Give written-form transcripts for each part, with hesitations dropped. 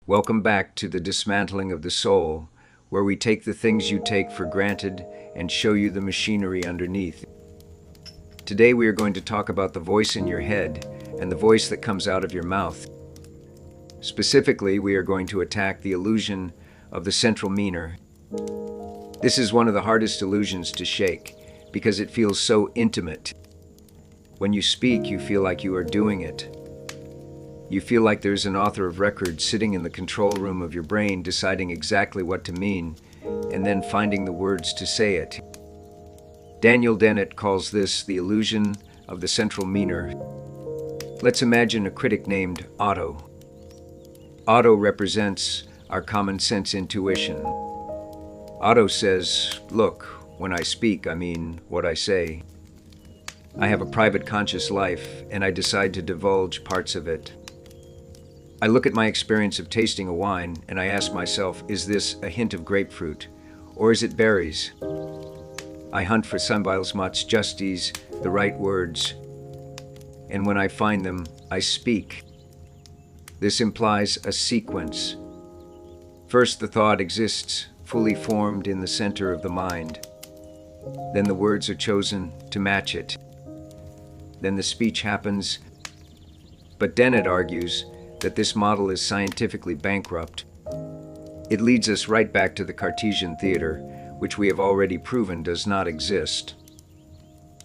Welcome back to the dismantling of the soul, where we take the things you take for granted and show you the machinery underneath. Today we are going to talk about the voice in your head and the voice that comes out of your mouth. Specifically, we are going to attack the illusion of the central meaner. This is one of the hardest illusions to shake because it feels so intimate. When you speak, you feel like you are doing it. You feel like there's an author of record sitting in the control room of your brain deciding exactly what to mean and then finding the words to say it. Dennett calls this the illusion of the central meaner. Let's imagine a critic named Otto. Otto represents our common sense intuition. Otto says, "Look, when I speak, I mean what I say. I have a private conscious life, and I decide to divulge parts of it. I look at my experience of tasting a wine, and I ask myself, is this a hint of grapefruit, or is it berries? I hunt for symbolismats justies, the right words, and when I find them, I speak." This implies a sequence. First, the thought exists, fully formed in the center of the mind. Then the words are chosen to match it. Then the speech happens. But Dennett argues that this model is scientifically bankrupt. It leads us right back to the Cartesian theater, which we have already proven does not exist.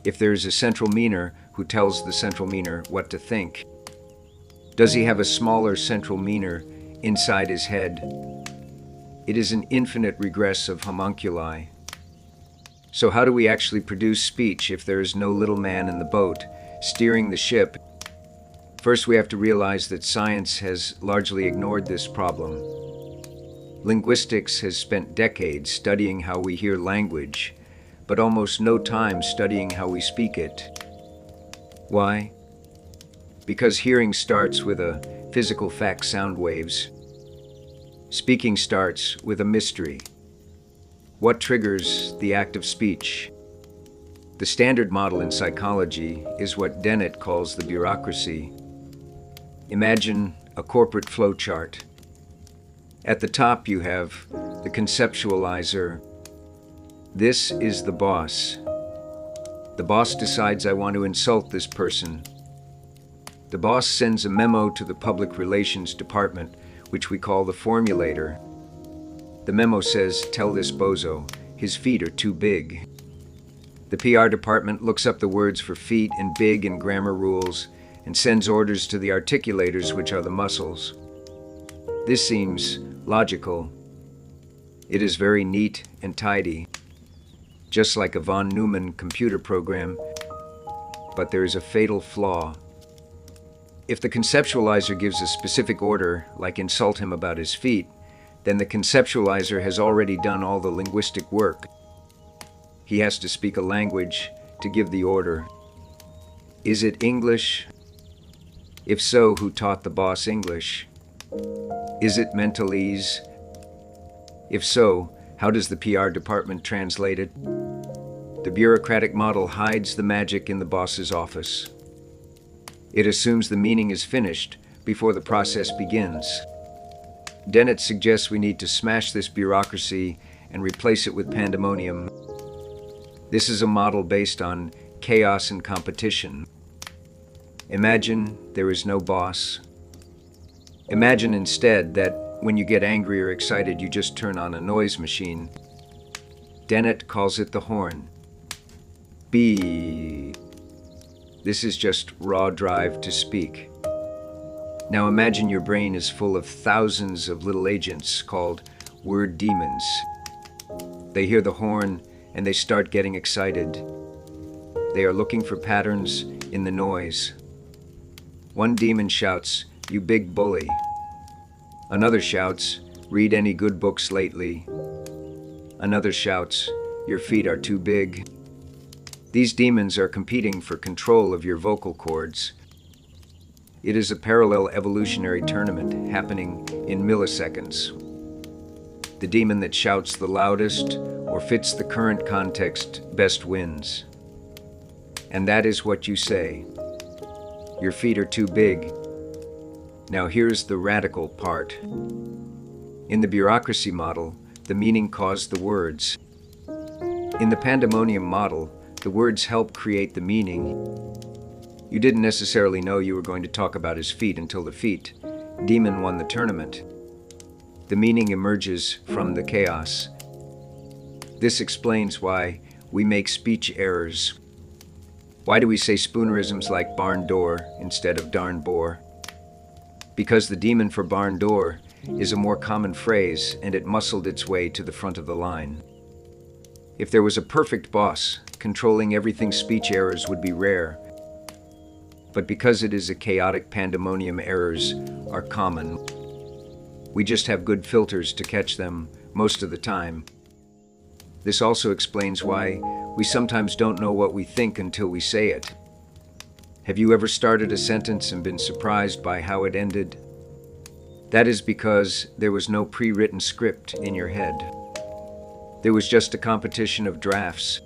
If there is a central meaner who tells the central meaner what to think, does he have a smaller central meaner inside his head? It is an infinite regress of homunculi. So how do we actually produce speech if there is no little man in the boat steering the ship? First, we have to realize that science has largely ignored this problem. Linguistics has spent decades studying how we hear language, but almost no time studying how we speak it. Why? Because hearing starts with a physical fact, sound waves. Speaking starts with a mystery. What triggers the act of speech? The standard model in psychology is what Dennett calls the bureaucracy. Imagine a corporate flowchart. At the top you have the conceptualizer. This is the boss. The boss decides, I want to insult this person. The boss sends a memo to the public relations department, which we call the formulator. The memo says, tell this bozo, his feet are too big. The PR department looks up the words for feet and big in grammar rules and sends orders to the articulators, which are the muscles. This seems logical. It is very neat and tidy, just like a von Neumann computer program, but there is a fatal flaw. If the conceptualizer gives a specific order, like insult him about his feet, then the conceptualizer has already done all the linguistic work. He has to speak a language to give the order. Is it English? If so, who taught the boss English? Is it mentalese? If so, how does the PR department translate it? The bureaucratic model hides the magic in the boss's office. It assumes the meaning is finished before the process begins. Dennett suggests we need to smash this bureaucracy and replace it with pandemonium. This is a model based on chaos and competition. Imagine there is no boss. Imagine instead that when you get angry or excited, you just turn on a noise machine. Dennett calls it the horn. B. This is just raw drive to speak. Now imagine your brain is full of thousands of little agents called word demons. They hear the horn and they start getting excited. They are looking for patterns in the noise. One demon shouts, "You big bully." Another shouts, "Read any good books lately." Another shouts, "Your feet are too big." These demons are competing for control of your vocal cords. It is a parallel evolutionary tournament happening in milliseconds. The demon that shouts the loudest or fits the current context best wins. And that is what you say. Your feet are too big. Now here's the radical part. In the Bureaucracy Model, the meaning caused the words. In the Pandemonium Model, the words help create the meaning. You didn't necessarily know you were going to talk about his feet until the feet. Demon won the tournament. The meaning emerges from the chaos. This explains why we make speech errors. Why do we say spoonerisms like barn door instead of darn bore? Because the demon for barn door is a more common phrase and it muscled its way to the front of the line. If there was a perfect boss, controlling everything speech errors would be rare. But because it is a chaotic pandemonium, errors are common. We just have good filters to catch them most of the time. This also explains why we sometimes don't know what we think until we say it. Have you ever started a sentence and been surprised by how it ended? That is because there was no pre-written script in your head. There was just a competition of drafts.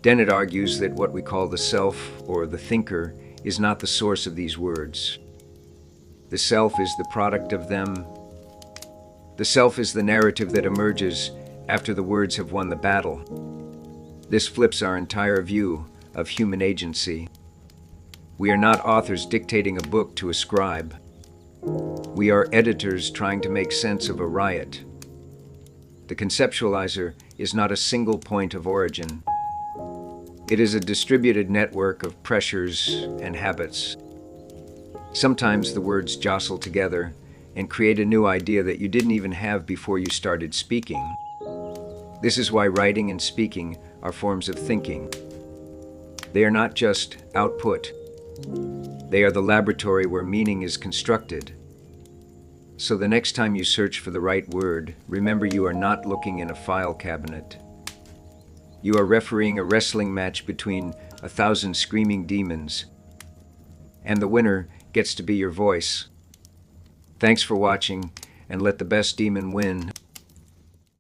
Dennett argues that what we call the self or the thinker is not the source of these words. The self is the product of them. The self is the narrative that emerges after the words have won the battle. This flips our entire view of human agency. We are not authors dictating a book to a scribe. We are editors trying to make sense of a riot. The conceptualizer is not a single point of origin. It is a distributed network of pressures and habits. Sometimes the words jostle together and create a new idea that you didn't even have before you started speaking. This is why writing and speaking are forms of thinking. They are not just output. They are the laboratory where meaning is constructed. So the next time you search for the right word, remember you are not looking in a file cabinet. You are refereeing a wrestling match between 1,000 screaming demons, and the winner gets to be your voice. Thanks for watching, and let the best demon win.